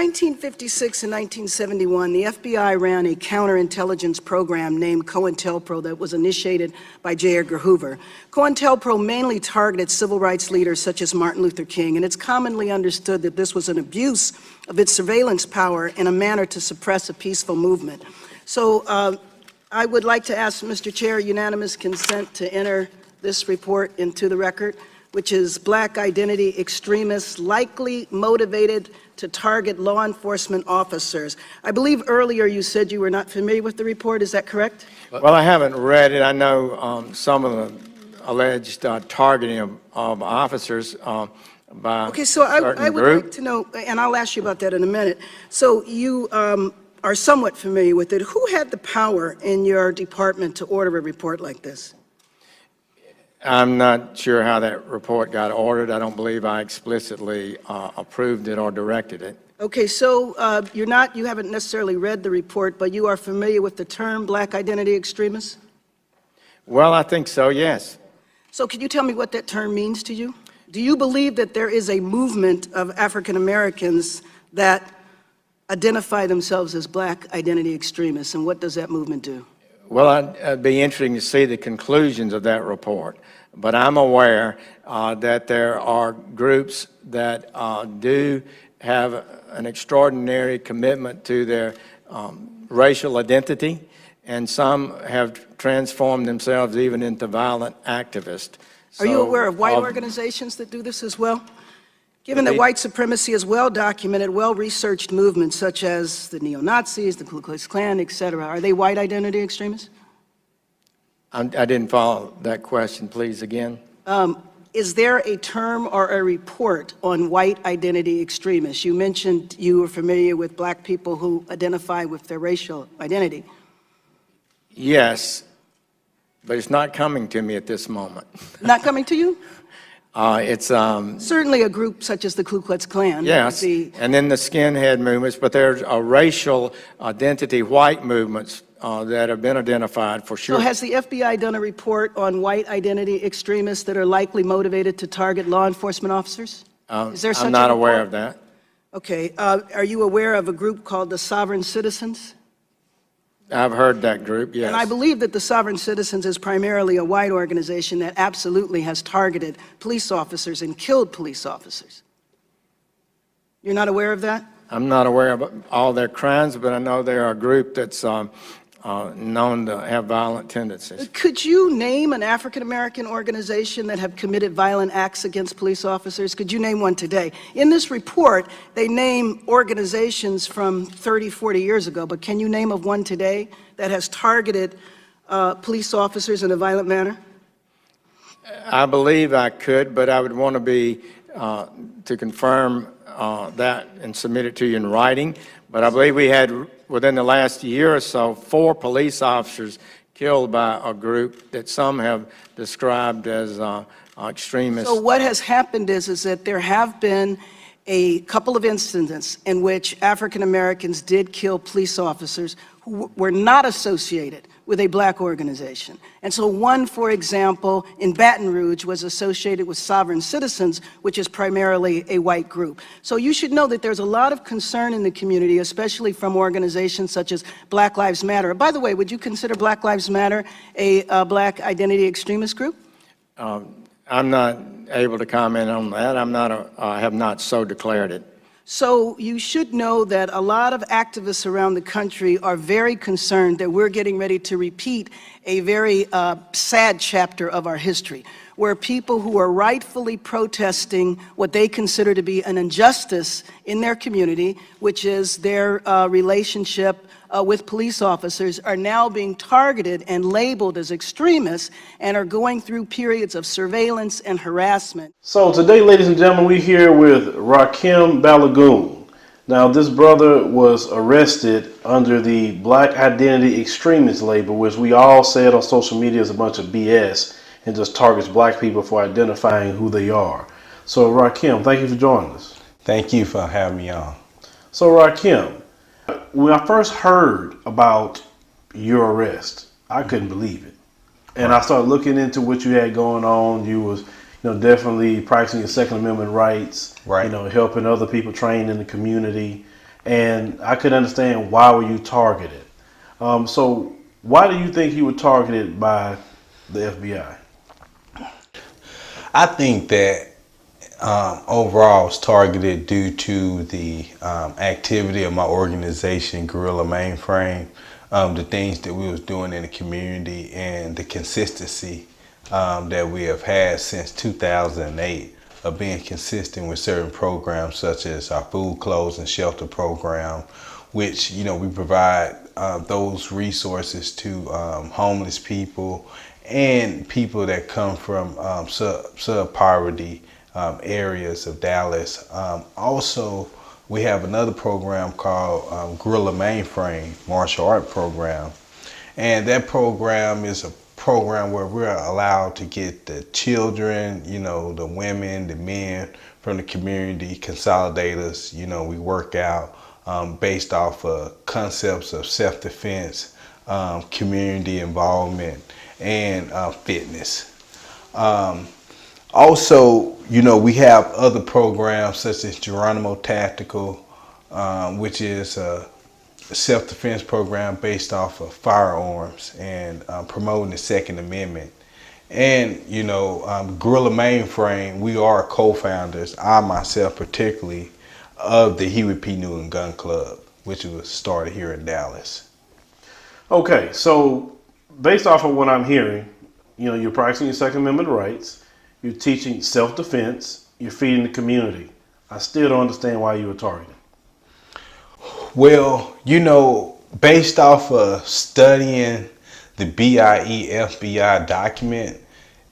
1956 and 1971, the FBI ran a counterintelligence program named COINTELPRO that was initiated by J. Edgar Hoover. COINTELPRO mainly targeted civil rights leaders such as Martin Luther King, and it's commonly understood that this was an abuse of its surveillance power in a manner to suppress a peaceful movement. So I would like to ask, Mr. Chair, unanimous consent to enter this report into the record, which is Black Identity Extremists Likely Motivated to Target Law Enforcement Officers. I believe earlier you said you were not familiar with the report. Is that correct? Well, I haven't read it. I know some of the alleged targeting of officers by okay, so I would group. like to know, and I'll ask you about that in a minute. So you are somewhat familiar with it. Who had the power in your department to order a report like this? I'm not sure how that report got ordered. I don't believe I explicitly approved it or directed it. Okay, so you haven't necessarily read the report, but you are familiar with the term Black Identity Extremists? Well, I think so, yes. So could you tell me what that term means to you? Do you believe that there is a movement of African Americans that identify themselves as Black Identity Extremists, and what does that movement do? Well, it'd be interesting to see the conclusions of that report, but I'm aware that there are groups that do have an extraordinary commitment to their racial identity, and some have transformed themselves even into violent activists. Are you aware of white organizations that do this as well? Given that white supremacy is well-documented, well-researched movements such as the neo-Nazis, the Ku Klux Klan, etc., are they white identity extremists? I didn't follow that question, please, again. Is there a term or a report on white identity extremists? You mentioned you were familiar with black people who identify with their racial identity. Yes, but it's not coming to me at this moment. Not coming to you? It's certainly a group such as the Ku Klux Klan. Yes, and then the skinhead movements, but there's a racial identity white movements that have been identified for sure. So has the FBI done a report on white identity extremists that are likely motivated to target law enforcement officers? Is there such I'm not a aware report? of that. Okay, are you aware of a group called the Sovereign Citizens? I've heard that group, yes. And I believe that the Sovereign Citizens is primarily a white organization that absolutely has targeted police officers and killed police officers. You're not aware of that? I'm not aware of all their crimes, but I know they're a group that's known to have violent tendencies. Could you name an African-American organization that have committed violent acts against police officers? Could you name one today? In this report, they name organizations from 30, 40 years ago, but can you name of one today that has targeted police officers in a violent manner? I believe I could, but I would want to be, to confirm that and submit it to you in writing. But I believe we had, within the last year or so, 4 police officers killed by a group that some have described as extremists. So what has happened is that there have been a couple of incidents in which African Americans did kill police officers who were not associated with a black organization. And so one, for example, in Baton Rouge was associated with Sovereign Citizens, which is primarily a white group. So you should know that there's a lot of concern in the community, especially from organizations such as Black Lives Matter. By the way, would you consider Black Lives Matter a black identity extremist group? I'm not able to comment on that. I have not so declared it. So you should know that a lot of activists around the country are very concerned that we're getting ready to repeat a very sad chapter of our history, where people who are rightfully protesting what they consider to be an injustice in their community, which is their relationship with police officers, are now being targeted and labeled as extremists and are going through periods of surveillance and harassment. So today, ladies and gentlemen, we're here with Rakem Balogun. Now, this brother was arrested under the Black Identity Extremist label, which we all said on social media is a bunch of BS and just targets black people for identifying who they are. So Rakem, thank you for joining us. Thank you for having me on. So Rakem, when I first heard about your arrest, I couldn't believe it. And I started looking into what you had going on. You was, definitely practicing your Second Amendment rights, right. Helping other people train in the community. and I could understand why were you targeted. So why do you think you were targeted by the FBI? I think that overall it's targeted due to the activity of my organization, Guerrilla Mainframe, the things that we was doing in the community, and the consistency that we have had since 2008 of being consistent with certain programs such as our food, clothes, and shelter program, which, you know, we provide those resources to homeless people and people that come from sub-poverty areas of Dallas. Also, we have another program called Guerrilla Mainframe martial art program, and that program is a program where we're allowed to get the children, you know, the women, the men from the community, consolidate us. You know, we work out based off of concepts of self-defense, community involvement, and fitness. Also, you know, we have other programs such as Geronimo Tactical, which is a self-defense program based off of firearms and promoting the Second Amendment. And, you know, Guerrilla Mainframe, we are co-founders, I myself particularly, of the Huey P. Newton Gun Club, which was started here in Dallas. Okay, so based off of what I'm hearing, you know, you're practicing your Second Amendment rights, you're teaching self-defense, you're feeding the community. I still don't understand why you were targeted. Well, you know, based off of studying the B.I.E. FBI document,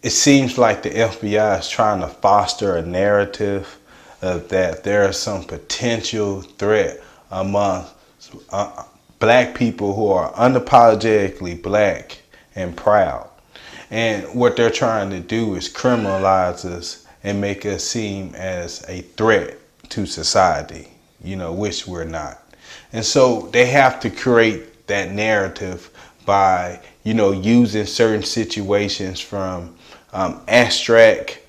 it seems like the FBI is trying to foster a narrative of that there is some potential threat among black people who are unapologetically black and proud. And what they're trying to do is criminalize us and make us seem as a threat to society, you know, which we're not. And so they have to create that narrative by, you know, using certain situations from abstract,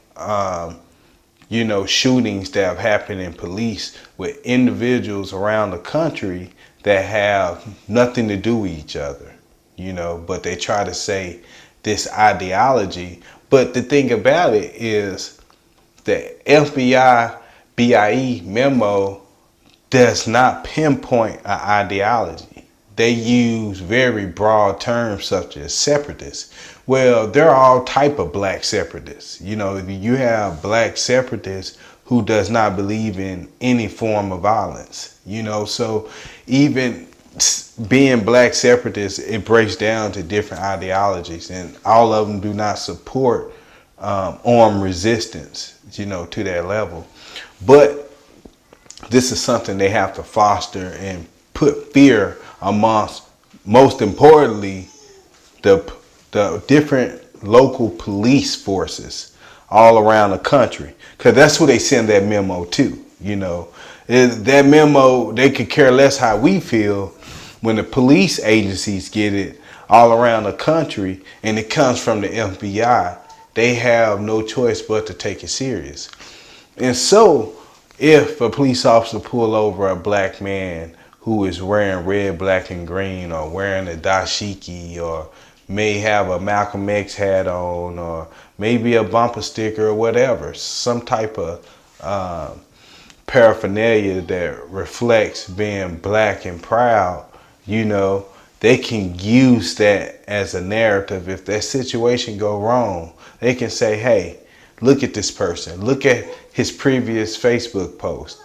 you know, shootings that have happened in police with individuals around the country that have nothing to do with each other, you know, but they try to say this ideology. But the thing about it is the FBI B.I.E. memo does not pinpoint an ideology. They use very broad terms such as separatists. Well, there are all type of black separatists. You know, you have black separatists who does not believe in any form of violence. You know, so even being black separatists, it breaks down to different ideologies, and all of them do not support armed resistance, you know, to that level. But this is something they have to foster and put fear amongst, most importantly, the different local police forces all around the country, because that's who they send that memo to. You know, that memo, they could care less how we feel. When the police agencies get it all around the country and it comes from the FBI, they have no choice but to take it serious. And so if a police officer pull over a black man who is wearing red, black, and green, or wearing a dashiki, or may have a Malcolm X hat on, or maybe a bumper sticker or whatever, some type of paraphernalia that reflects being black and proud, you know, they can use that as a narrative. If that situation go wrong, they can say, hey, look at this person. Look at his previous Facebook post,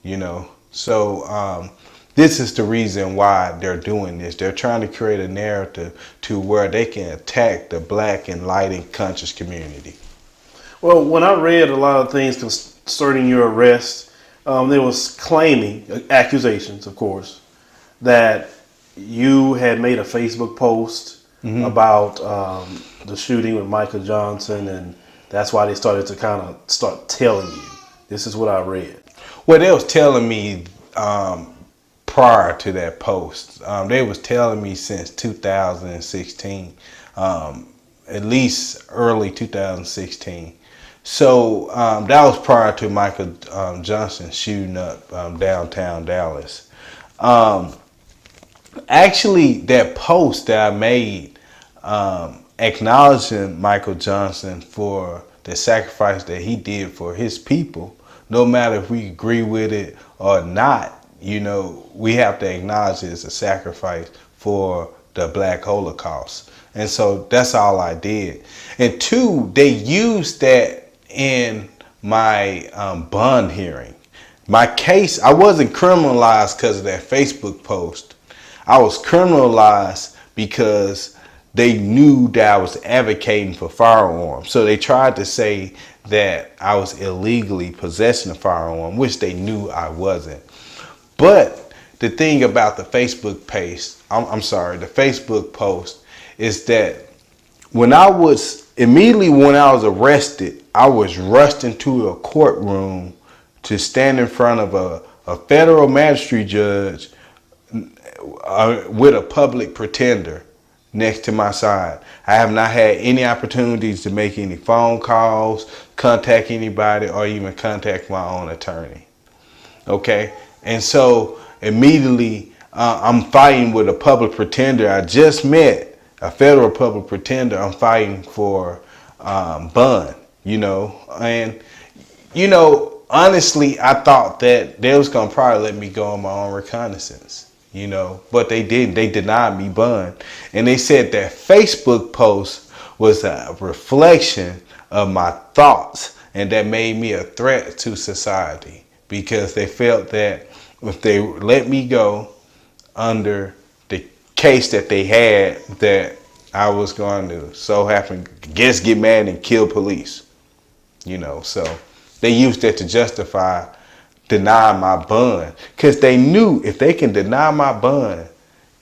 you know. So this is the reason why they're doing this. They're trying to create a narrative to where they can attack the black and light and conscious community. Well, when I read a lot of things concerning your arrest, there was claiming, accusations, of course, that you had made a Facebook post about the shooting with Michael Johnson, and that's why they started to kind of start telling you. This is what I read. Well, they was telling me prior to that post. They was telling me since 2016, at least early 2016, So that was prior to Michael Johnson shooting up downtown Dallas. Actually, that post that I made acknowledging Michael Johnson for the sacrifice that he did for his people, no matter if we agree with it or not, you know, we have to acknowledge it as a sacrifice for the Black Holocaust. And so that's all I did. And two, they used that in my bond hearing. My case, I wasn't criminalized because of that Facebook post. I was criminalized because they knew that I was advocating for firearms. So they tried to say that I was illegally possessing a firearm, which they knew I wasn't. But the thing about the Facebook post, the Facebook post, is that when I was arrested, I was rushed into a courtroom to stand in front of a federal magistrate judge with a public pretender next to my side. I have not had any opportunities to make any phone calls, contact anybody, or even contact my own attorney. Okay? And so immediately I'm fighting with a public pretender I just met, a federal public pretender. I'm fighting for bond, you know. And, you know, honestly, I thought that they was going to probably let me go on my own reconnaissance, you know, but they didn't. They denied me bond. And they said that Facebook post was a reflection of my thoughts, and that made me a threat to society, because they felt that if they let me go under the case that they had, that I was going to get mad and kill police, you know. So they used that to justify denying my bond, because they knew if they can deny my bond,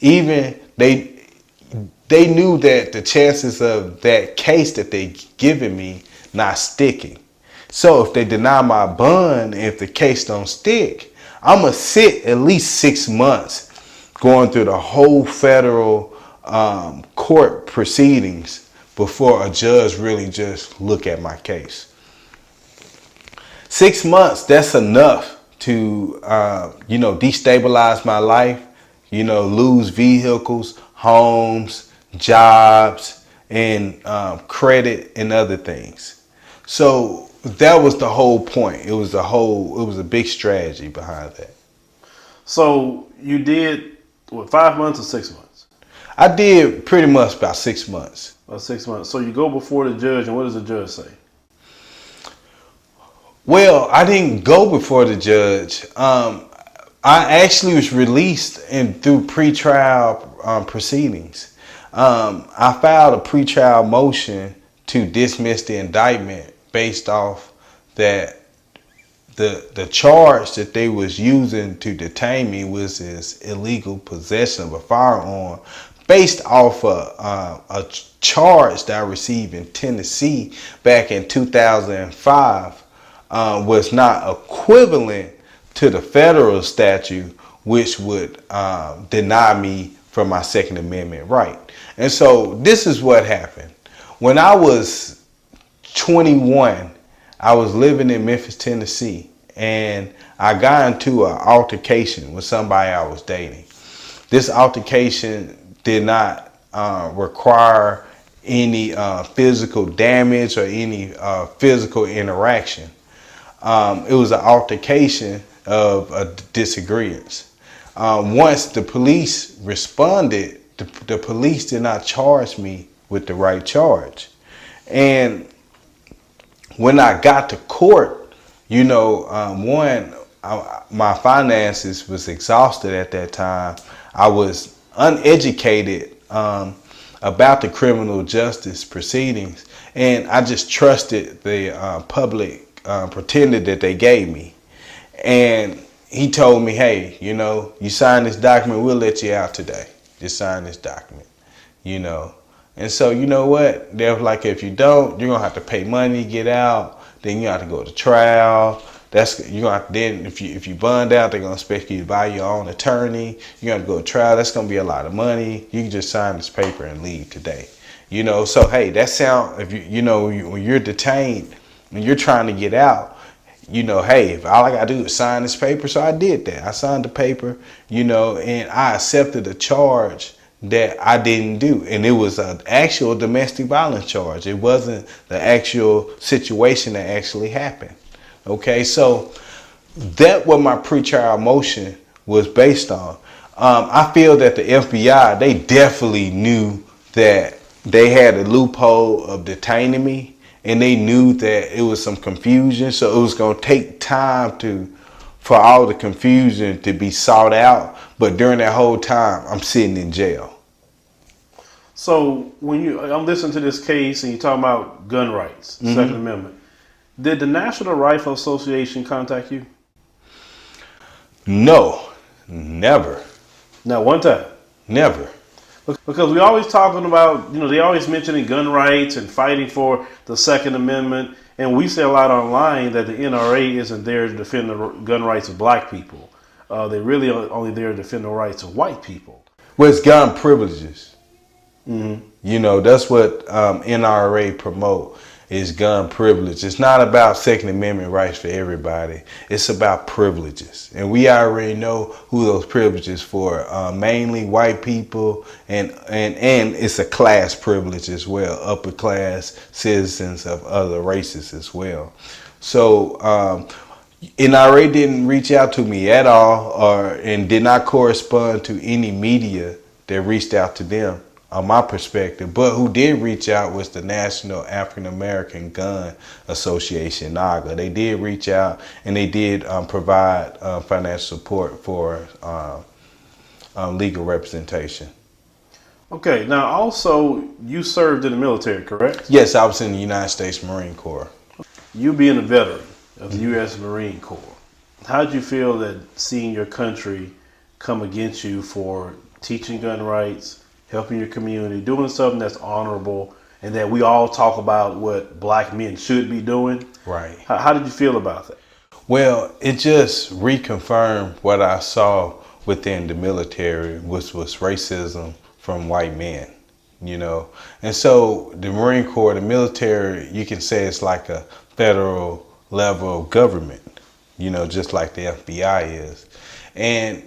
even they knew that the chances of that case that they given me not sticking. So if they deny my bond, if the case don't stick, I'm going to sit at least 6 months going through the whole federal court proceedings before a judge really just look at my case. 6 months, that's enough to, destabilize my life, lose vehicles, homes, jobs, and credit and other things. So that was the whole point. It was a big strategy behind that. So you did, 5 months or 6 months? I did pretty much about 6 months. About 6 months. So you go before the judge, and what does the judge say? Well, I didn't go before the judge. I actually was released through pretrial proceedings. I filed a pretrial motion to dismiss the indictment based off that the charge that they was using to detain me was this illegal possession of a firearm, based off a charge that I received in Tennessee back in 2005. Was not equivalent to the federal statute, which would deny me from my Second Amendment right. And so this is what happened. When I was 21, I was living in Memphis, Tennessee, and I got into an altercation with somebody I was dating. This altercation did not require any physical damage or any physical interaction. It was an altercation of a disagreement. Once the police responded, the police did not charge me with the right charge. And when I got to court, my finances was exhausted at that time. I was uneducated about the criminal justice proceedings, and I just trusted the public pretender that they gave me. And he told me, hey, you sign this document, we'll let you out today. Just sign this document, And so, you know what? They were like, if you don't, you're going to have to pay money to get out. Then you have to go to trial. Then if you bond out, they're going to expect you to buy your own attorney. You got to go to trial. That's going to be a lot of money. You can just sign this paper and leave today. So, hey, that sound, when you're detained, When you're trying to get out, hey, if all I got to do is sign this paper. So I did that. I signed the paper, and I accepted a charge that I didn't do. And it was an actual domestic violence charge. It wasn't the actual situation that actually happened. Okay, so that what my pretrial motion was based on. I feel that the FBI, they definitely knew that they had a loophole of detaining me, and they knew that it was some confusion. So it was going to take time for all the confusion to be sought out. But during that whole time, I'm sitting in jail. So when I'm listening to this case and you're talking about gun rights, Second Amendment, did the National Rifle Association contact you? No, never. Not one time? Never. Because we always talking about, they always mentioning gun rights and fighting for the Second Amendment. And we say a lot online that the NRA isn't there to defend the gun rights of black people. They really are only there to defend the rights of white people. Well, it's gun privileges. That's what NRA promote is gun privilege. It's not about Second Amendment rights for everybody. It's about privileges. And we already know who those privileges for. Mainly white people, and it's a class privilege as well. Upper class citizens of other races as well. So NRA didn't reach out to me at all, and did not correspond to any media that reached out to them. On my perspective, but who did reach out was the National African American Gun Association, NAGA. They did reach out, and they did provide financial support for legal representation. Okay, now also you served in the military, correct? Yes, I was in the United States Marine Corps. You being a veteran of the U.S. Marine Corps, how did you feel that seeing your country come against you for teaching gun rights, helping your community, doing something that's honorable, and that we all talk about what black men should be doing? Right. How did you feel about that? Well, it just reconfirmed what I saw within the military, which was racism from white men, And so the Marine Corps, the military, you can say it's like a federal level of government, just like the FBI is. And,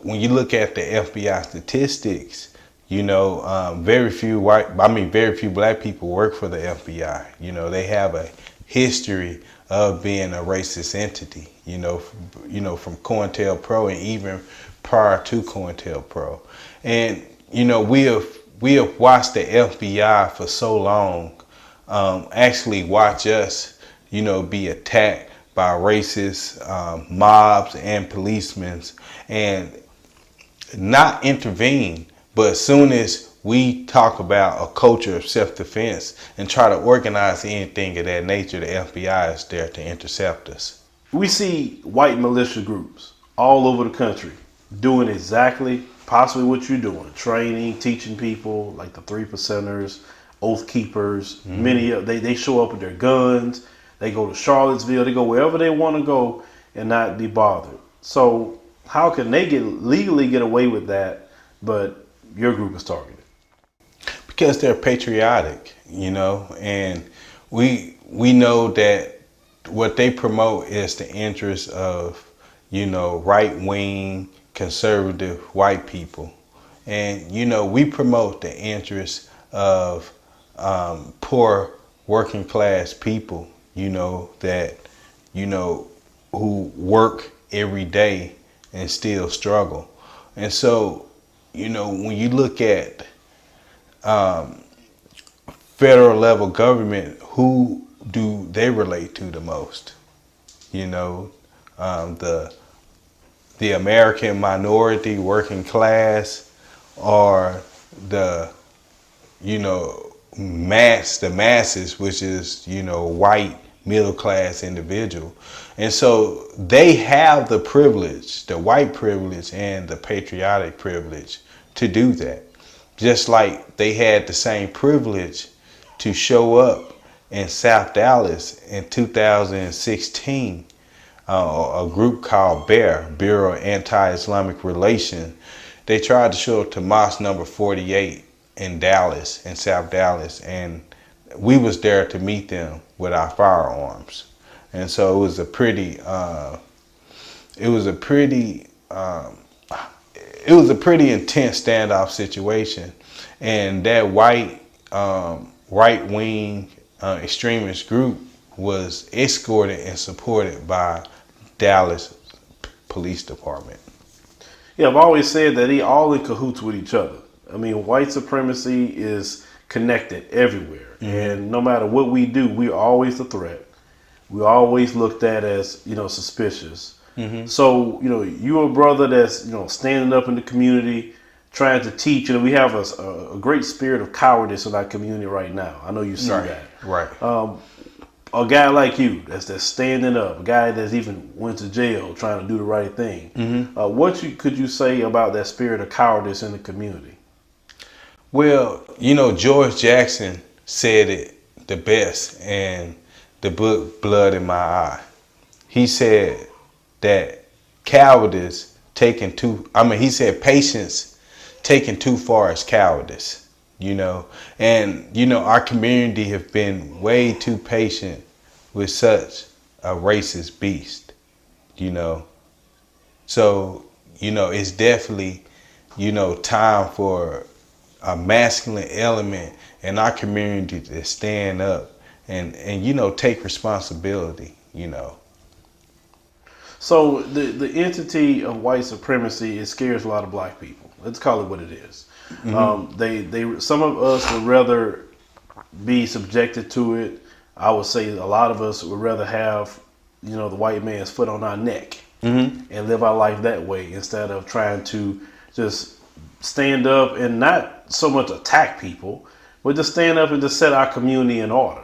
when you look at the FBI statistics, very few black people work for the FBI. They have a history of being a racist entity, from COINTELPRO and even prior to COINTELPRO. And, we have watched the FBI for so long, actually watch us, be attacked by racist mobs and policemen, and not intervene. But as soon as we talk about a culture of self-defense and try to organize anything of that nature, the FBI is there to intercept us. We see white militia groups all over the country doing exactly possibly what you're doing, training, teaching people, like the 3%ers, Oath Keepers. Many of they show up with their guns. They go to Charlottesville. They go wherever they want to go and not be bothered. So how can they legally get away with that, but your group is targeted? Because they're patriotic, and we know that what they promote is the interests of, right-wing conservative white people. And, we promote the interests of poor working class people, that, who work every day and still struggle. And so, when you look at federal level government, who do they relate to the most? The American minority working class, or the masses, which is white middle class individual. And so they have the privilege, the white privilege and the patriotic privilege to do that. Just like they had the same privilege to show up in South Dallas in 2016, a group called B.I.E, Bureau of Anti-Islamic Relations. They tried to show up to Mosque number 48 in Dallas, in South Dallas, and we was there to meet them with our firearms. And so it was a pretty intense standoff situation. And that white right-wing extremist group was escorted and supported by Dallas Police Department. Yeah, I've always said that they all in cahoots with each other. I mean, white supremacy is connected everywhere. And no matter what we do, we're always a threat. We're always looked at as, suspicious. So, you're a brother that's, standing up in the community, trying to teach. We have a great spirit of cowardice in our community right now. I know you see that. Right. A guy like you that's standing up, a guy that's even went to jail trying to do the right thing. Could you say about that spirit of cowardice in the community? Well, George Jackson said it the best in the book Blood in My Eye. He said that cowardice he said patience taken too far is cowardice. And our community have been way too patient with such a racist beast, So, it's definitely, time for a masculine element in our community to stand up and take responsibility, So the entity of white supremacy, it scares a lot of black people. Let's call it what it is. Some of us would rather be subjected to it. I would say a lot of us would rather have, the white man's foot on our neck and live our life that way instead of trying to just stand up and not so much attack people, but just stand up and just set our community in order.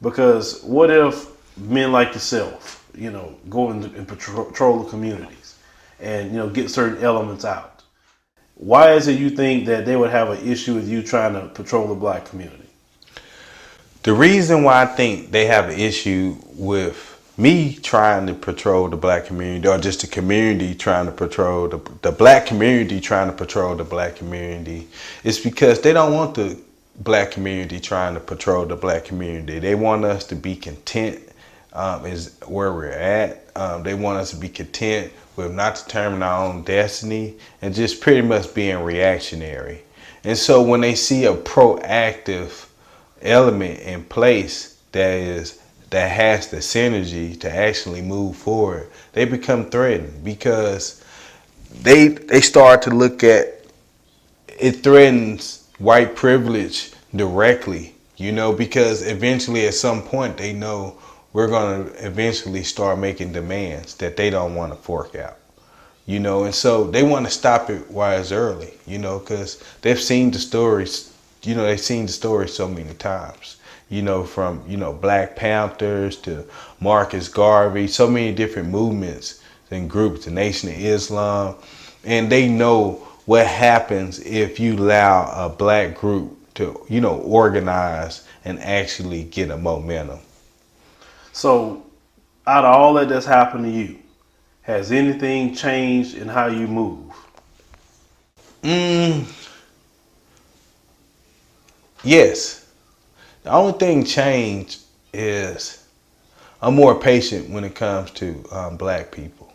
Because what if men like yourself, go and patrol the communities and, get certain elements out? Why is it you think that they would have an issue with you trying to patrol the black community? The reason why I think they have an issue with me trying to patrol the black community, or just the community trying to patrol the black community trying to patrol the black community, is because they don't want the black community trying to patrol the black community. They want us to be content is where we're at. They want us to be content with not determining our own destiny and just pretty much being reactionary. And so when they see a proactive element in place that has the synergy to actually move forward, they become threatened because they start to look at it threatens white privilege directly, because eventually at some point they know we're going to eventually start making demands that they don't want to fork out, and so they want to stop it while it's early, because they've seen the stories, they've seen the stories so many times, from, Black Panthers to Marcus Garvey, so many different movements and groups, the Nation of Islam, and they know what happens if you allow a black group to, organize and actually get a momentum. So, out of all that's happened to you, has anything changed in how you move? Yes. The only thing changed is I'm more patient when it comes to black people.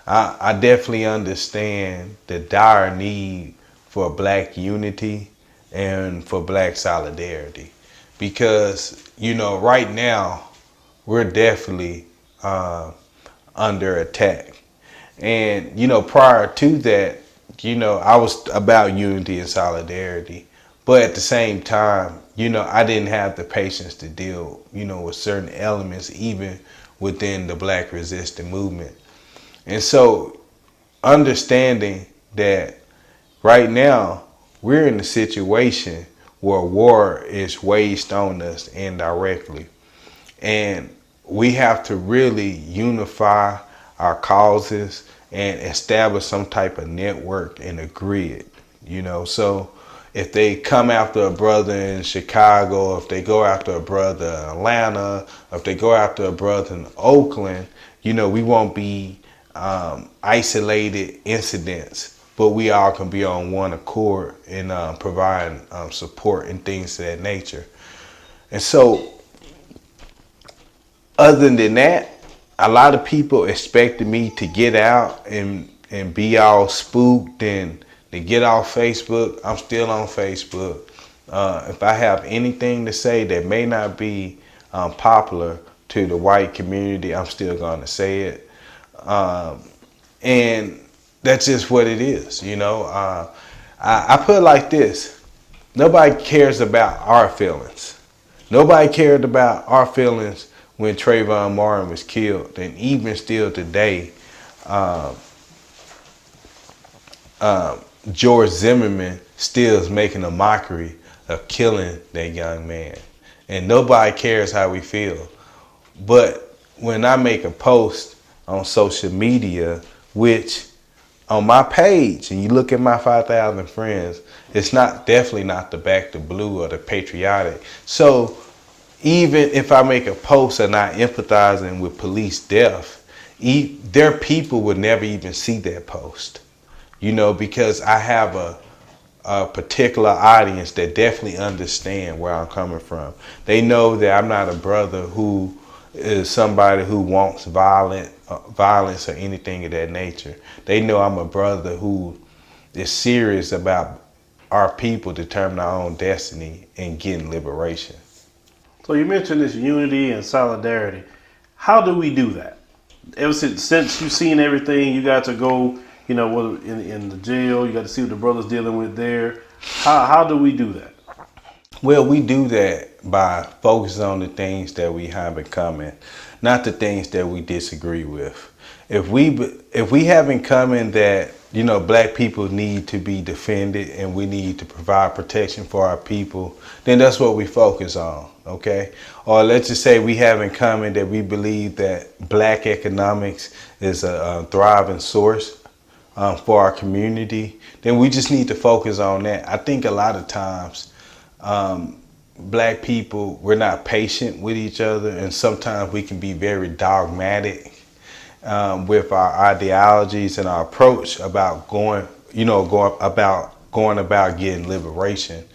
I definitely understand the dire need for black unity and for black solidarity. Because, right now, we're definitely under attack. And, prior to that, I was about unity and solidarity. But at the same time, I didn't have the patience to deal, with certain elements, even within the black resistance movement. And so understanding that right now we're in a situation where war is waged on us indirectly. And we have to really unify our causes and establish some type of network and a grid, So if they come after a brother in Chicago, if they go after a brother in Atlanta, if they go after a brother in Oakland, we won't be isolated incidents but we all can be on one accord in providing support and things of that nature. And so, other than that, a lot of people expected me to get out and be all spooked and to get off Facebook. I'm still on Facebook. If I have anything to say that may not be popular to the white community, I'm still going to say it. And that's just what it is, you know. I put it like this. Nobody cares about our feelings. Nobody cared about our feelings when Trayvon Martin was killed. And even still today, George Zimmerman still is making a mockery of killing that young man. And nobody cares how we feel. But when I make a post on social media, which on my page, and you look at my 5,000 friends, it's definitely not the Back to Blue or the patriotic. So even if I make a post and not empathizing with police death, their people would never even see that post, you know, because I have a particular audience that definitely understand where I'm coming from. They know that I'm not a brother who is somebody who wants violence or anything of that nature. They know I'm a brother who is serious about our people determining our own destiny and getting liberation. So you mentioned this unity and solidarity. How do we do that? Ever since you've seen everything, you got to go, you know, whether in the jail, you got to see what the brother's dealing with there. How do we do that? Well, we do that by focusing on the things that we have in common, not the things that we disagree with. If we have in common that, you know, black people need to be defended and we need to provide protection for our people, then that's what we focus on, okay? Or let's just say we have in common that we believe that black economics is a thriving source for our community, then we just need to focus on that. I think a lot of times black people, we're not patient with each other, and sometimes we can be very dogmatic with our ideologies and our approach about going about getting liberation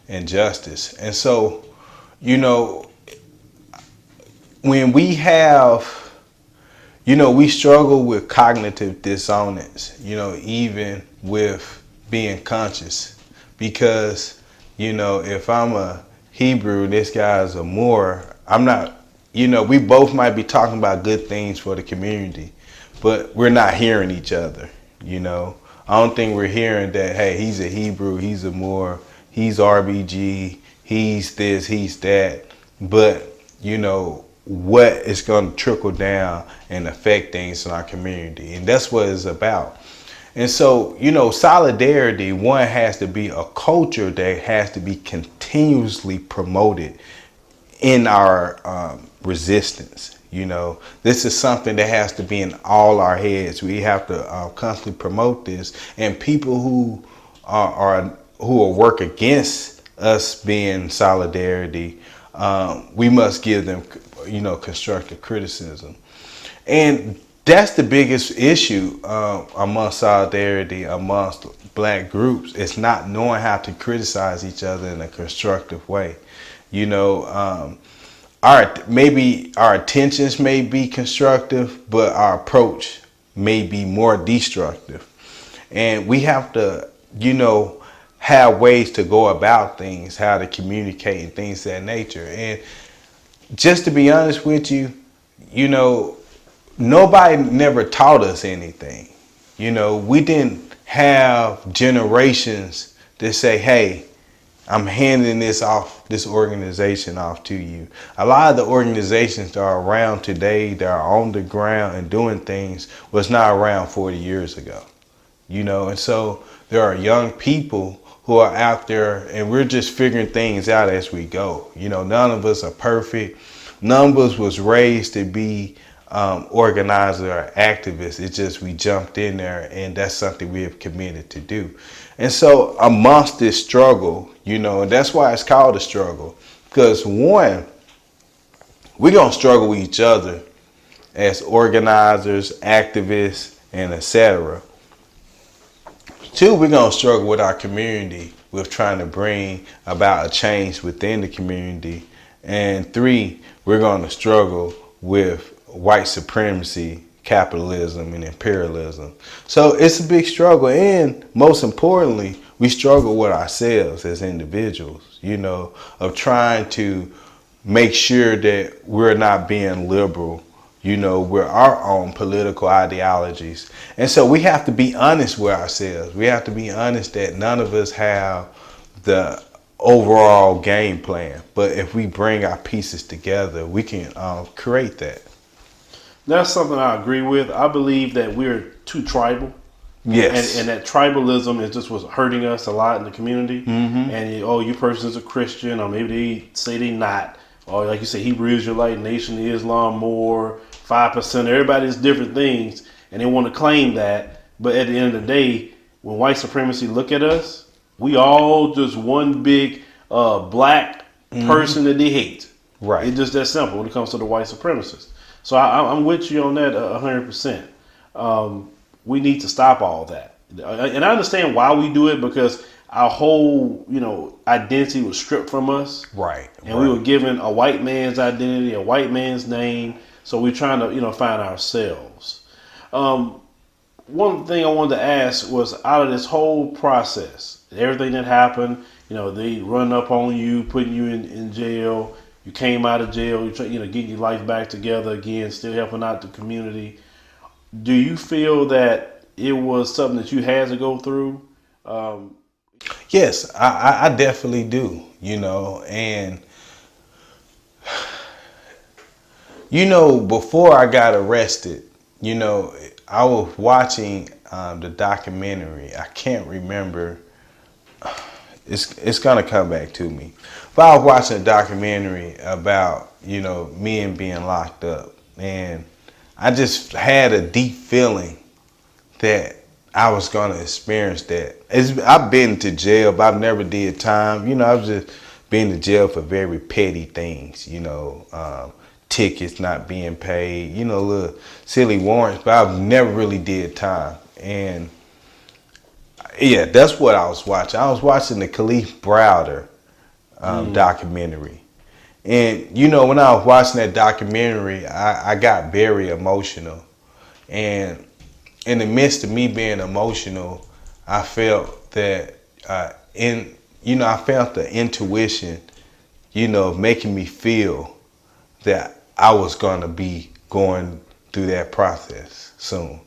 and justice. And so, you know, when we have, you know, we struggle with cognitive dissonance, you know, even with being conscious, because, you know, if I'm a Hebrew, this guy's a Moor, I'm not, you know, we both might be talking about good things for the community, but we're not hearing each other, you know. I don't think we're hearing that, hey, he's a Hebrew, he's a Moor, he's RBG, he's this, he's that. But, you know, what is going to trickle down and affect things in our community. And that's what it's about. And so, you know, solidarity, one, has to be a culture that has to be continuously promoted in our resistance. You know, this is something that has to be in all our heads. We have to constantly promote this, and people who will work against us being solidarity, we must give them, you know, constructive criticism. And that's the biggest issue amongst solidarity, amongst black groups. It's not knowing how to criticize each other in a constructive way. You know, maybe our intentions may be constructive, but our approach may be more destructive. And we have to, you know, have ways to go about things, how to communicate and things of that nature. And just to be honest with you, you know, nobody never taught us anything. You know, we didn't have generations that say, hey, I'm handing this organization off to you. A lot of the organizations that are around today, that are on the ground and doing things, was not around 40 years ago. You know, and so there are young people who are out there, and we're just figuring things out as we go. You know, none of us are perfect. None of us was raised to be organizers or activists. It's just we jumped in there, and that's something we have committed to do. And so amongst this struggle, you know, and that's why it's called a struggle, because one, we're going to struggle with each other as organizers, activists, and etc. Two, we're going to struggle with our community with trying to bring about a change within the community. And three, we're going to struggle with white supremacy, capitalism, and imperialism. So it's a big struggle. And most importantly, we struggle with ourselves as individuals, you know, of trying to make sure that we're not being liberal, you know, with our own political ideologies. And so we have to be honest with ourselves. We have to be honest that none of us have the overall game plan. But if we bring our pieces together, we can create that. That's something I agree with. I believe that we're too tribal. Yes. And that tribalism is just what's hurting us a lot in the community. And, oh, your person is a Christian, or maybe they say they not. Or like you say, Hebrew Israelite, Nation of Islam, more, 5%. Everybody's different things, and they want to claim that. But at the end of the day, when white supremacy look at us, we all just one big black person that they hate. Right. It's just that simple when it comes to the white supremacists. So I'm with you on that 100%. We need to stop all that. And I understand why we do it, because our whole, identity was stripped from us. Right. And we were given a white man's identity, a white man's name. So we're trying to, find ourselves. One thing I wanted to ask was, out of this whole process, everything that happened, they run up on you, putting you in jail. You came out of jail, you're getting your life back together again, still helping out the community. Do you feel that it was something that you had to go through? Yes, I definitely do, and before I got arrested, I was watching the documentary. I can't remember. It's gonna come back to me. But I was watching a documentary about, men being locked up, and I just had a deep feeling that I was gonna experience that. I've been to jail, but I've never did time. I've just been to jail for very petty things, tickets not being paid, little silly warrants, but I've never really did time. And yeah, that's what I was watching. I was watching the Khalif Browder documentary. And, when I was watching that documentary, I got very emotional. And in the midst of me being emotional, I felt that, I felt the intuition, making me feel that I was going to be going through that process soon.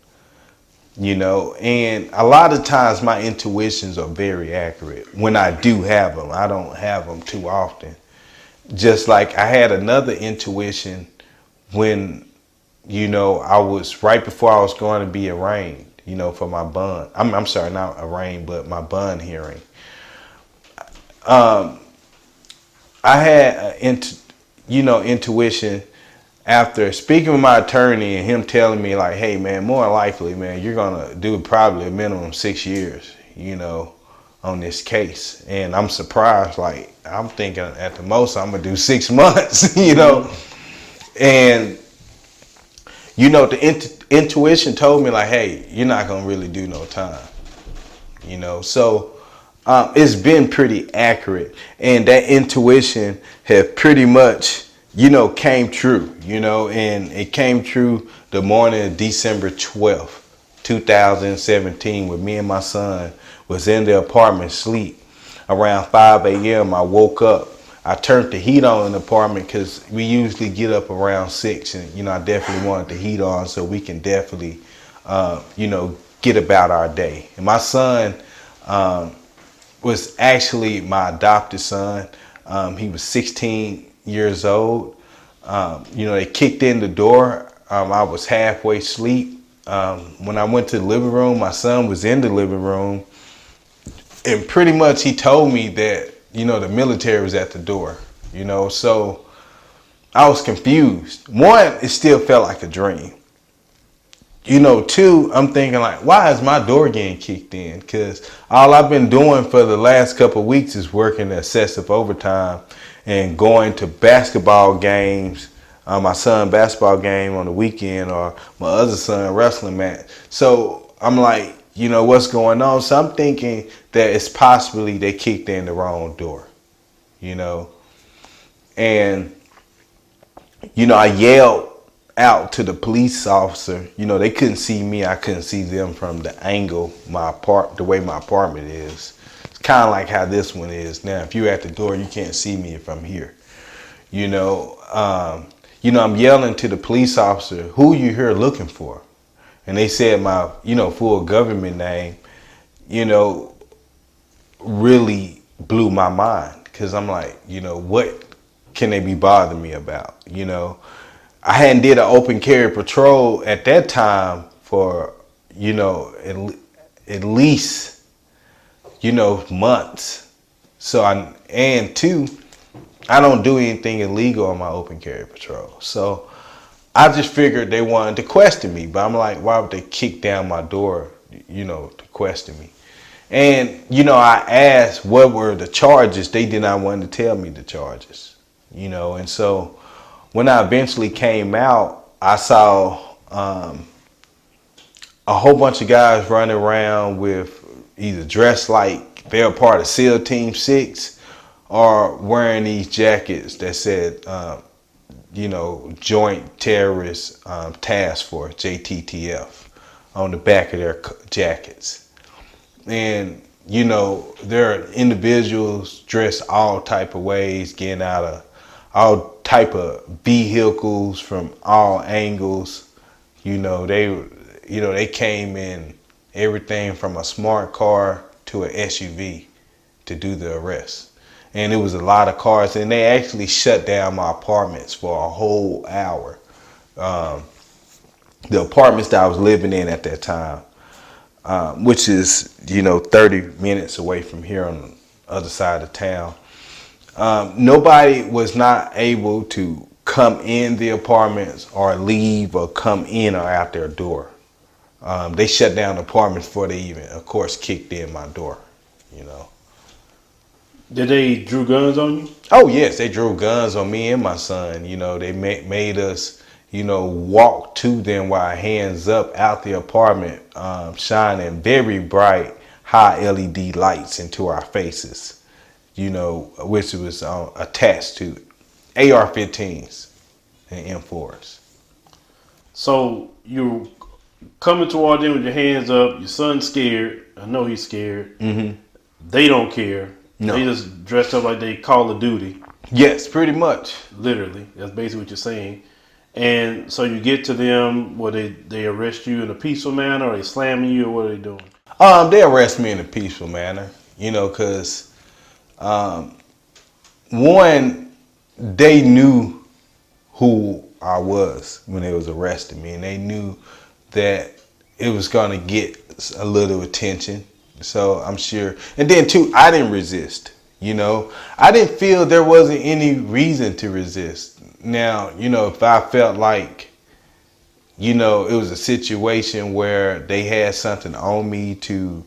And a lot of times my intuitions are very accurate when I do have them. I don't have them too often. Just like I had another intuition when, I was right before I was going to be arraigned, for my bond. I'm sorry, not arraigned, but my bond hearing. I had, intuition after speaking with my attorney and him telling me like, hey man, more likely, man, you're going to do probably a minimum 6 years, on this case. And I'm surprised, like I'm thinking at the most I'm going to do 6 months, and, the intuition told me like, hey, you're not going to really do no time, so it's been pretty accurate. And that intuition had pretty much, came true, and it came true the morning of December 12th, 2017, when me and my son was in the apartment sleep. Around 5 a.m. I woke up. I turned the heat on in the apartment because we usually get up around 6, and, I definitely wanted the heat on so we can definitely, get about our day. And my son was actually my adopted son. He was 16 years old. They kicked in the door. I was halfway asleep. When I went to the living room, my son was in the living room. And pretty much he told me that, the military was at the door, so I was confused. One, it still felt like a dream. Two, I'm thinking like, why is my door getting kicked in? Because all I've been doing for the last couple of weeks is working excessive overtime and going to basketball games, my son's basketball game on the weekend, or my other son wrestling match. So I'm like, you know, what's going on. So I'm thinking that it's possibly they kicked in the wrong door, you know. And, you know, I yelled out to the police officer. You know, they couldn't see me. I couldn't see them from the angle, the way my apartment is. It's kind of like how this one is now. If you're at the door, you can't see me from here. You know, I'm yelling to the police officer, who you here looking for? And they said my, you know, full government name, you know, really blew my mind. Because I'm like, you know, what can they be bothering me about? You know, I hadn't did an open carry patrol at that time for, you know, at least, you know, months. So and two, I don't do anything illegal on my open carry patrol. So I just figured they wanted to question me, but I'm like, why would they kick down my door, you know, to question me? And, you know, I asked what were the charges. They did not want to tell me the charges, you know. And so when I eventually came out, I saw a whole bunch of guys running around with either dressed like they're part of SEAL Team 6 or wearing these jackets that said, you know, Joint Terrorist Task Force, JTTF, on the back of their jackets. And, you know, there are individuals dressed all type of ways, getting out of all type of vehicles from all angles. You know, they came in everything from a smart car to an SUV to do the arrest. And it was a lot of cars, and they actually shut down my apartments for a whole hour. The apartments that I was living in at that time, which is, you know, 30 minutes away from here on the other side of town. Nobody was not able to come in the apartments or leave or come in or out their door. They shut down the apartments before they even, of course, kicked in my door, you know. Did they drew guns on you? Oh, yes, they drew guns on me and my son. You know, they made us, you know, walk to them while hands up out the apartment, shining very bright, high LED lights into our faces, you know, which was attached to AR-15s and M4s. So you coming toward them with your hands up, your son's scared. I know he's scared. Mm-hmm. They don't care. No. They just dressed up like they Call of Duty. Yes, pretty much. Literally. That's basically what you're saying. And so you get to them, they arrest you in a peaceful manner, or they slamming you, or what are they doing? They arrest me in a peaceful manner, you know, because one, they knew who I was when they was arresting me, and they knew that it was going to get a little attention. So I'm sure. And then two, I didn't resist, you know. I didn't feel there wasn't any reason to resist. Now, you know, if I felt like, you know, it was a situation where they had something on me to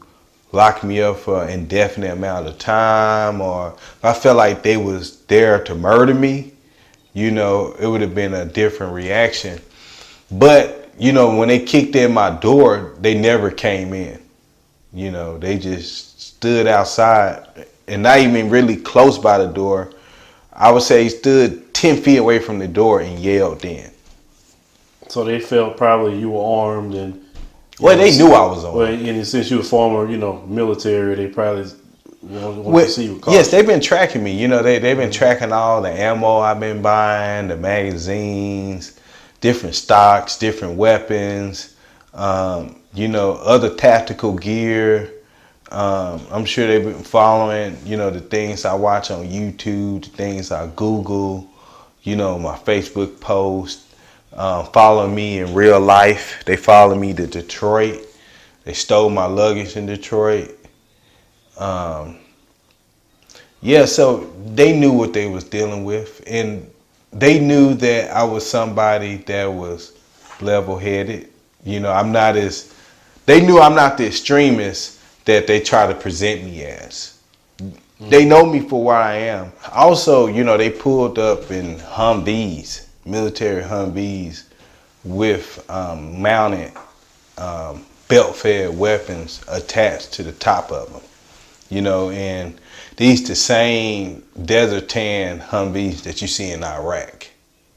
lock me up for an indefinite amount of time, or if I felt like they was there to murder me, you know, it would have been a different reaction. But, you know, when they kicked in my door, they never came in. You know, they just stood outside and not even really close by the door. I would say he stood 10 feet away from the door and yelled in. So they felt probably you were armed and... Well, they knew I was armed. Well, and since you were former, you know, military, they probably wanted to see you. Yes, they've been tracking me. You know, they've been tracking all the ammo I've been buying, the magazines, different stocks, different weapons. You know, other tactical gear. I'm sure they've been following, you know, the things I watch on YouTube, the things I Google, you know, my Facebook post, follow me in real life. They follow me to Detroit. They stole my luggage in Detroit. Yeah, so they knew what they was dealing with, and they knew that I was somebody that was level-headed. You know, they knew I'm not the extremist that they try to present me as. They know me for what I am. Also, you know, they pulled up in Humvees, military Humvees, with mounted belt-fed weapons attached to the top of them. You know, and these the same desert tan Humvees that you see in Iraq,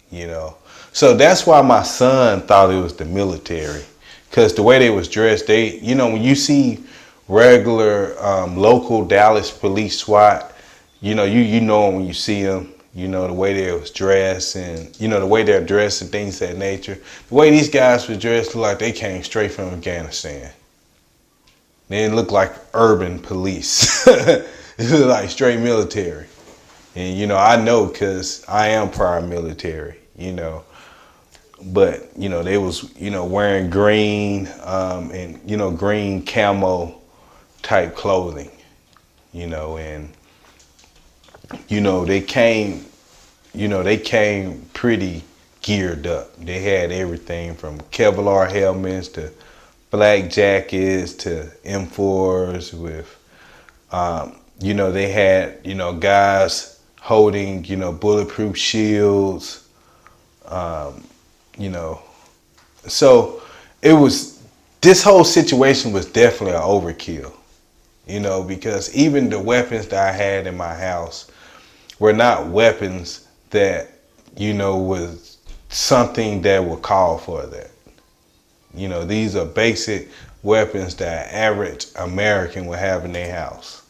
you know. So that's why my son thought it was the military, because the way they was dressed, they, you know, when you see regular local Dallas police SWAT, you know, you know when you see them, you know, the way they was dressed and, you know, the way they're dressed and things of that nature. The way these guys were dressed looked like they came straight from Afghanistan. They didn't look like urban police. It looked like straight military. And, you know, I know because I am prior military, you know. But, you know, they was, you know, wearing green and, you know, green camo type clothing, you know, and, you know, they came pretty geared up. They had everything from Kevlar helmets to black jackets to M4s with, you know, they had, you know, guys holding, you know, bulletproof shields, you know. So it was, this whole situation was definitely an overkill, you know, because even the weapons that I had in my house were not weapons that, you know, was something that would call for that. You know, these are basic weapons that an average American would have in their house.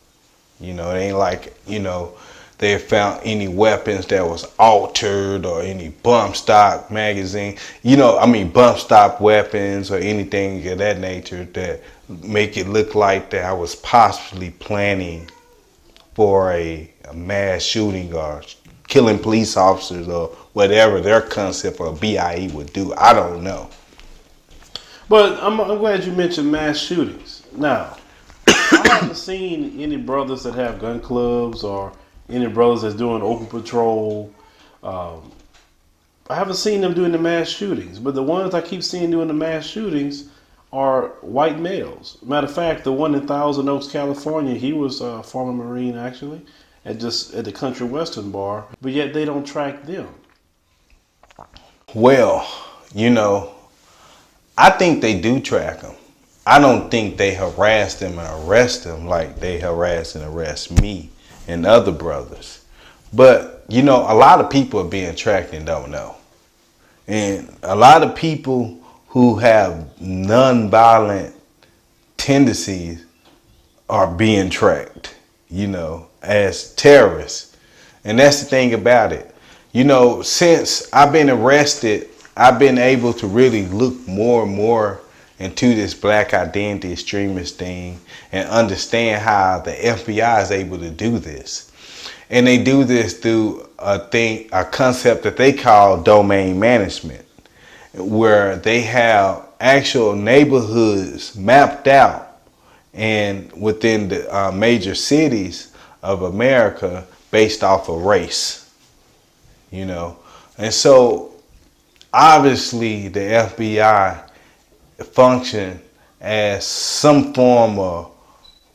You know, it ain't like, you know, they found any weapons that was altered or any bump stock magazine, you know, I mean bump stock weapons or anything of that nature that make it look like that I was possibly planning for a mass shooting or killing police officers or whatever their concept of B.I.E. would do. I don't know. But I'm glad you mentioned mass shootings. Now, I haven't seen any brothers that have gun clubs or any brothers that's doing open patrol. I haven't seen them doing the mass shootings, but the ones I keep seeing doing the mass shootings are white males. Matter of fact, the one in Thousand Oaks, California, he was a former Marine actually, at the Country Western bar, but yet they don't track them. Well, you know, I think they do track them. I don't think they harass them and arrest them like they harass and arrest me and other brothers. But, you know, a lot of people are being tracked and don't know. And a lot of people who have nonviolent tendencies are being tracked, you know, as terrorists. And that's the thing about it. You know, since I've been arrested, I've been able to really look more and more into this black identity extremist thing and understand how the FBI is able to do this. And they do this through a concept that they call domain management, where they have actual neighborhoods mapped out and within the major cities of America based off of race, you know. And so obviously the FBI function as some form of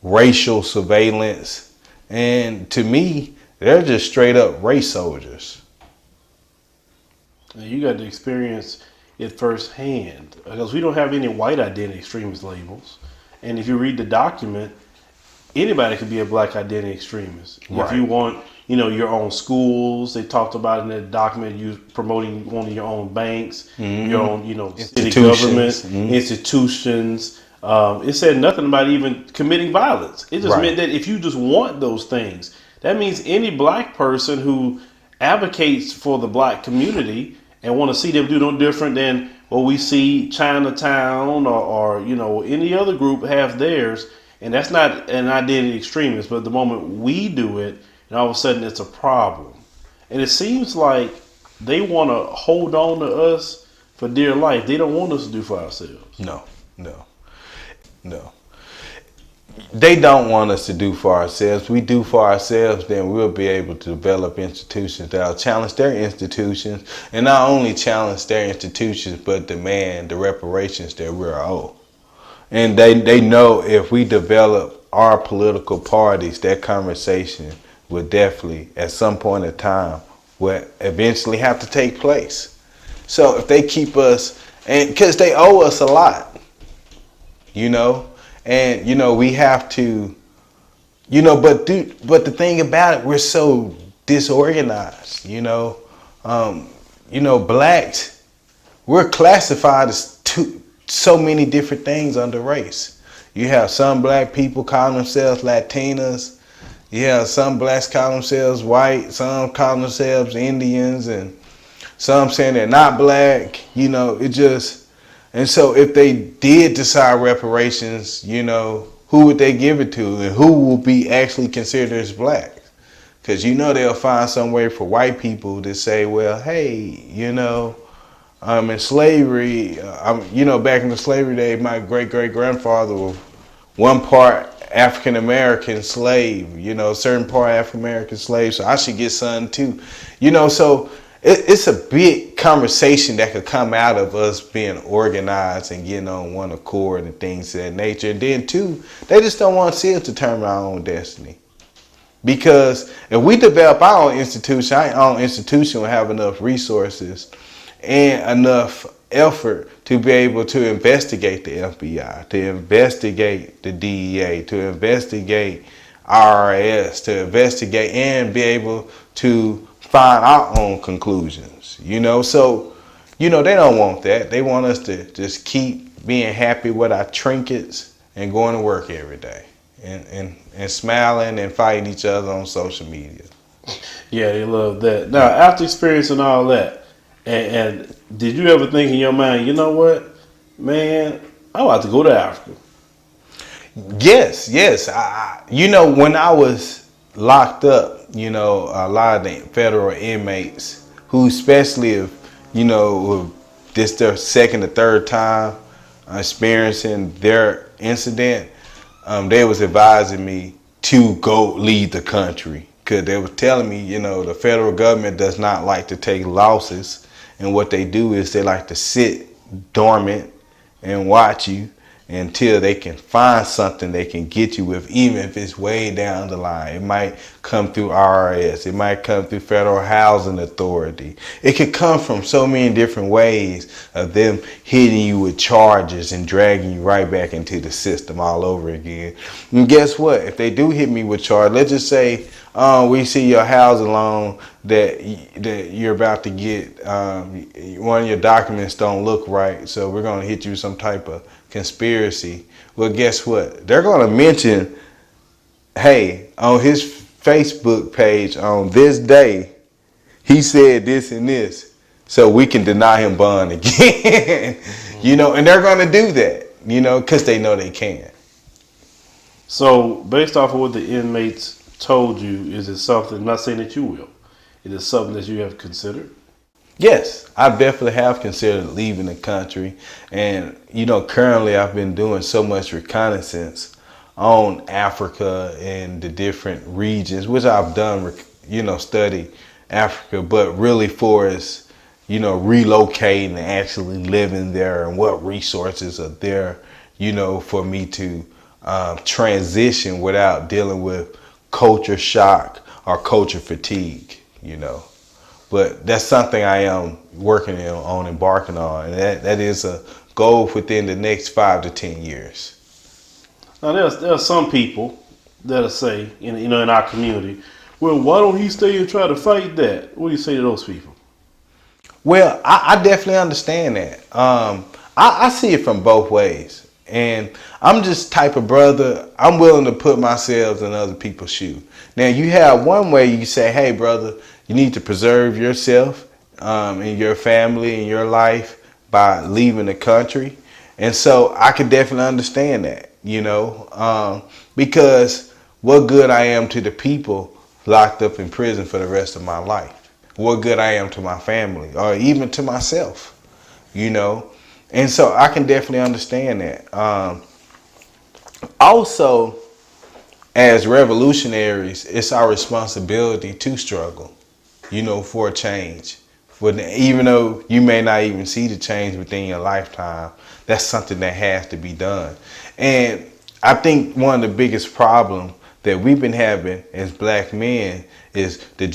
racial surveillance, and to me they're just straight up race soldiers. You got to experience it firsthand, because we don't have any white identity extremist labels, and if you read the document, anybody could be a black identity extremist. Right. If you want, you know, your own schools, they talked about in the document, you promoting one of your own banks, your own, you know, city government, institutions. It said nothing about even committing violence. It just meant that if you just want those things, that means any black person who advocates for the black community and want to see them do no different than what we see Chinatown or you know, any other group have theirs. And that's not an identity extremist, but the moment we do it, and all of a sudden it's a problem. And it seems like they want to hold on to us for dear life. They don't want us to do for ourselves. No. They don't want us to do for ourselves. We do for ourselves, then we'll be able to develop institutions that will challenge their institutions, and not only challenge their institutions, but demand the reparations that we're owed. And they know if we develop our political parties, that conversation will definitely, at some point in time, will eventually have to take place. So if they keep us, and because they owe us a lot, you know, and we have to, but the thing about it, we're so disorganized, blacks, we're classified as so many different things under race. You have some black people calling themselves Latinas. You have some blacks calling themselves white. Some calling themselves Indians, and some saying they're not black. It just, and so if they did decide reparations, who would they give it to, and who will be actually considered as black? Because they'll find some way for white people to say, well, hey, in slavery, back in the slavery days, my great-great-grandfather was one part African-American slave, certain part African-American slave, so I should get something too. So it's a big conversation that could come out of us being organized and getting on one accord and things of that nature. And then too, they just don't want to see us determine our own destiny. Because if we develop our own institution, our own institution will have enough resources and enough effort to be able to investigate the FBI, to investigate the DEA, to investigate IRS, to investigate and be able to find our own conclusions, So, they don't want that. They want us to just keep being happy with our trinkets and going to work every day and smiling and fighting each other on social media. Yeah, they love that. Now, after experiencing all that, and did you ever think in your mind, you know what, man, I'm about to go to Africa? Yes. When I was locked up, a lot of the federal inmates who, especially if, this their second or third time experiencing their incident, they was advising me to go leave the country. Because they were telling me, the federal government does not like to take losses. And what they do is they like to sit dormant and watch you until they can find something they can get you with, even if it's way down the line. It might come through IRS. It might come through Federal Housing Authority. It could come from so many different ways of them hitting you with charges and dragging you right back into the system all over again. And guess what? If they do hit me with charges, let's just say we see your housing loan that you're about to get, one of your documents don't look right, so we're going to hit you with some type of conspiracy. Well, guess what? They're going to mention, hey, on his Facebook page on this day, he said this and this, so we can deny him bond again. And they're going to do that, because they know they can. So, based off of what the inmates told you, is it something, I'm not saying that you will, is it something that you have considered? Yes, I definitely have considered leaving the country. And, currently I've been doing so much reconnaissance on Africa and the different regions, which I've done, study Africa, but really for us, relocating and actually living there and what resources are there, for me to transition without dealing with culture shock or culture fatigue, But that's something I am working on, embarking on, and that is a goal within the next 5 to 10 years. Now, there are some people that'll say, in our community, well, why don't he stay and try to fight that? What do you say to those people? Well, I definitely understand that. I see it from both ways. And I'm just type of brother, I'm willing to put myself in other people's shoes. Now, you have one way you say, hey, brother, you need to preserve yourself and your family and your life by leaving the country. And so I could definitely understand that, because what good I am to the people locked up in prison for the rest of my life. What good I am to my family or even to myself, And so I can definitely understand that. Also, as revolutionaries, it's our responsibility to struggle, for a change. Even though you may not even see the change within your lifetime, that's something that has to be done. And I think one of the biggest problems that we've been having as black men is the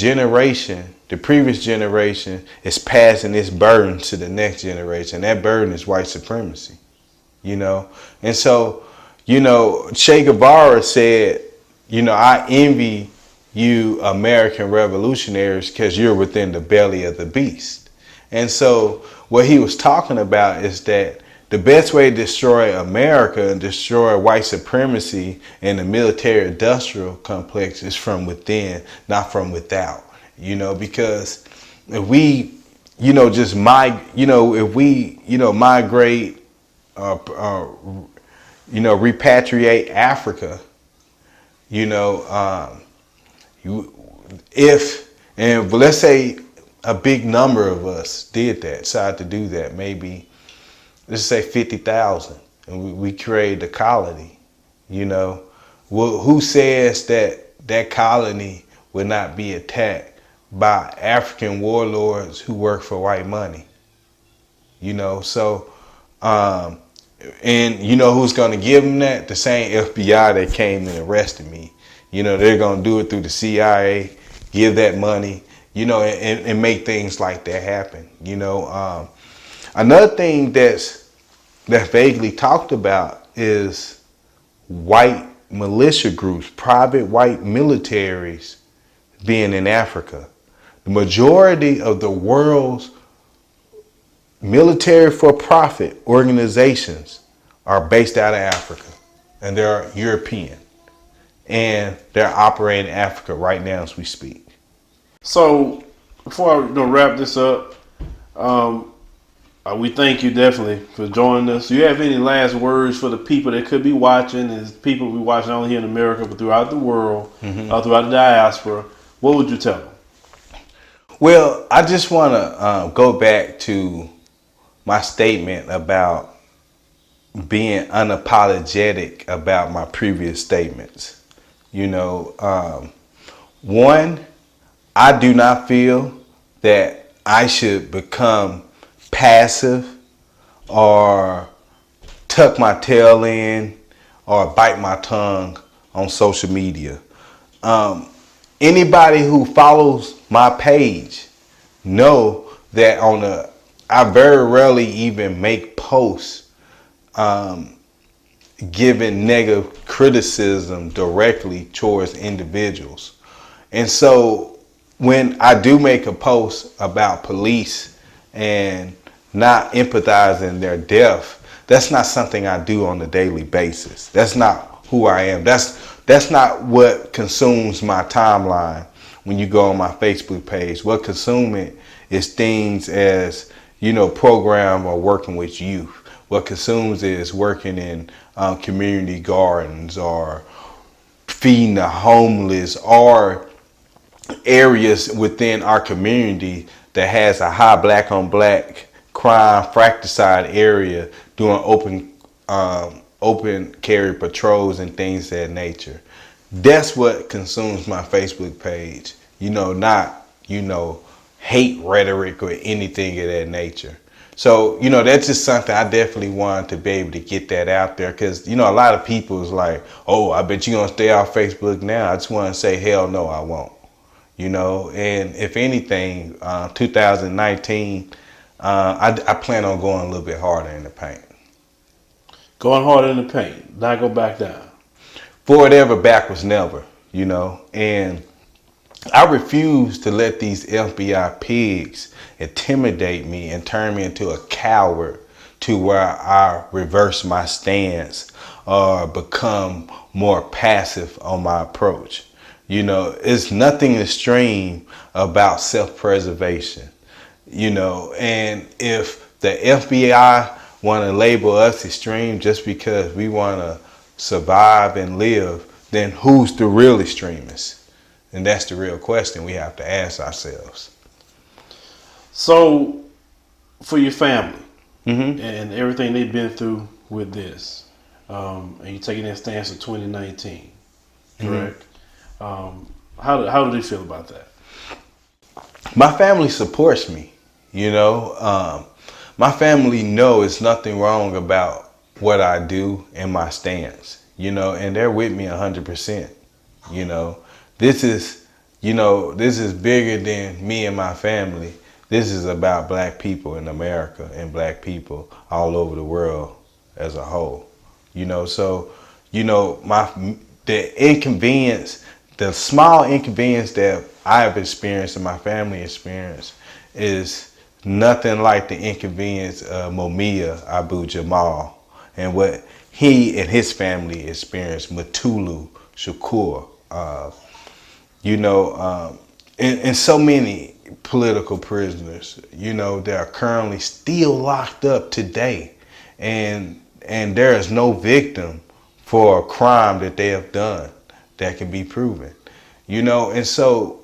previous generation is passing this burden to the next generation. That burden is white supremacy. you know. And so, Che Guevara said, I envy you American revolutionaries because you're within the belly of the beast. And so what he was talking about is that the best way to destroy America and destroy white supremacy and the military industrial complex is from within, not from without, because if we, migrate, repatriate Africa, and let's say a big number of us decided to do that, maybe let's say 50,000, and we created a colony, well, who says that colony would not be attacked by African warlords who work for white money? So, and who's going to give them that? The same FBI that came and arrested me. They're going to do it through the CIA, give that money, and make things like that happen. Another thing that's vaguely talked about is white militia groups, private white militaries being in Africa. The majority of the world's military for-profit organizations are based out of Africa, and they're European, and they're operating in Africa right now as we speak. So, before I wrap this up, we thank you definitely for joining us. Do you have any last words for the people that could be watching, and people be watching not only here in America but throughout the world, throughout the diaspora? What would you tell them? Well, I just want to go back to my statement about being unapologetic about my previous statements. One, I do not feel that I should become passive or tuck my tail in or bite my tongue on social media. Anybody who follows my page know that I very rarely even make posts giving negative criticism directly towards individuals. And so when I do make a post about police and not empathizing their death, that's not something I do on a daily basis. That's not who I am. That's not what consumes my timeline when you go on my Facebook page. What consumes it is things as, program or working with youth. What consumes it is working in community gardens or feeding the homeless or areas within our community that has a high black on black crime fratricide area, doing open carry patrols and things of that nature. That's what consumes my Facebook page, not, hate rhetoric or anything of that nature. So, that's just something I definitely wanted to be able to get that out there, because, a lot of people is like, oh, I bet you're going to stay off Facebook now. I just want to say, hell no, I won't. And if anything, 2019, I plan on going a little bit harder in the paint. Going harder in the paint, not go back down. Forward ever, backwards never, and I refuse to let these FBI pigs intimidate me and turn me into a coward to where I reverse my stance or become more passive on my approach. It's nothing extreme about self-preservation, and if the FBI want to label us extreme just because we want to survive and live, then who's the real extremist? And that's the real question we have to ask ourselves. So, for your family and everything they've been through with this, and you're taking that stance in 2019, correct? How do they feel about that? My family supports me. My family know it's nothing wrong about what I do and my stance. And they're with me 100%. This is bigger than me and my family. This is about black people in America and black people all over the world. as a whole. You know, so you know the inconvenience, the small inconvenience that I have experienced and my family experienced is nothing like the inconvenience of Mumia Abu Jamal and what he and his family experienced, Matulu Shakur. You know, and so many political prisoners, you know, that are currently still locked up today, and there is no victim for a crime that they have done that can be proven, you know, and so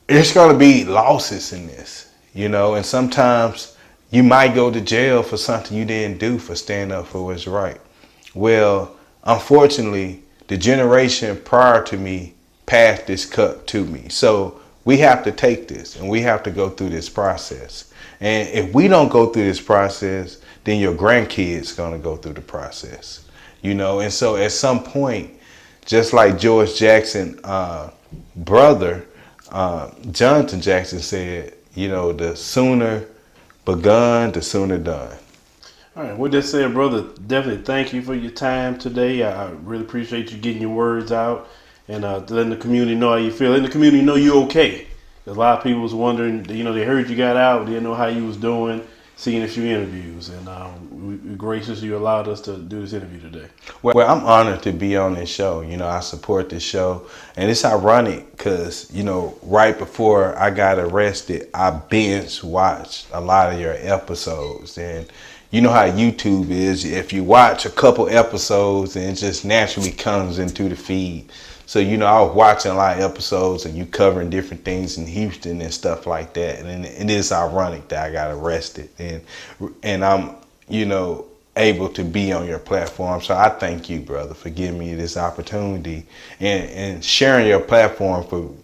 there's going to be losses in this, you know, and sometimes you might go to jail for something you didn't do for standing up for what's right. Well, unfortunately, the generation prior to me passed this cup to me. So we have to take this and we have to go through this process. And if we don't go through this process, then your grandkids going to go through the process, you know. And so at some point, just like George Jackson, brother, Jonathan Jackson said, you know, the sooner begun, the sooner done. All right, with that said, brother, definitely thank you for your time today. I really appreciate you getting your words out and letting the community know how you feel. Letting the community know you're okay. 'Cause a lot of people was wondering, you know, they heard you got out, they didn't know how you was doing, seeing a few interviews, and we're gracious you allowed us to do this interview today. Well, I'm honored to be on this show. You know, I support this show. And it's ironic because, you know, right before I got arrested, I binge watched a lot of your episodes. And you know how YouTube is. If you watch a couple episodes, and it just naturally comes into the feed. So, you know, I was watching a lot of episodes and you covering different things in Houston and stuff like that. And it is ironic that I got arrested. And I'm, you know, able to be on your platform. So I thank you, brother, for giving me this opportunity and sharing your platform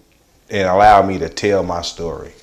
and allow me to tell my story.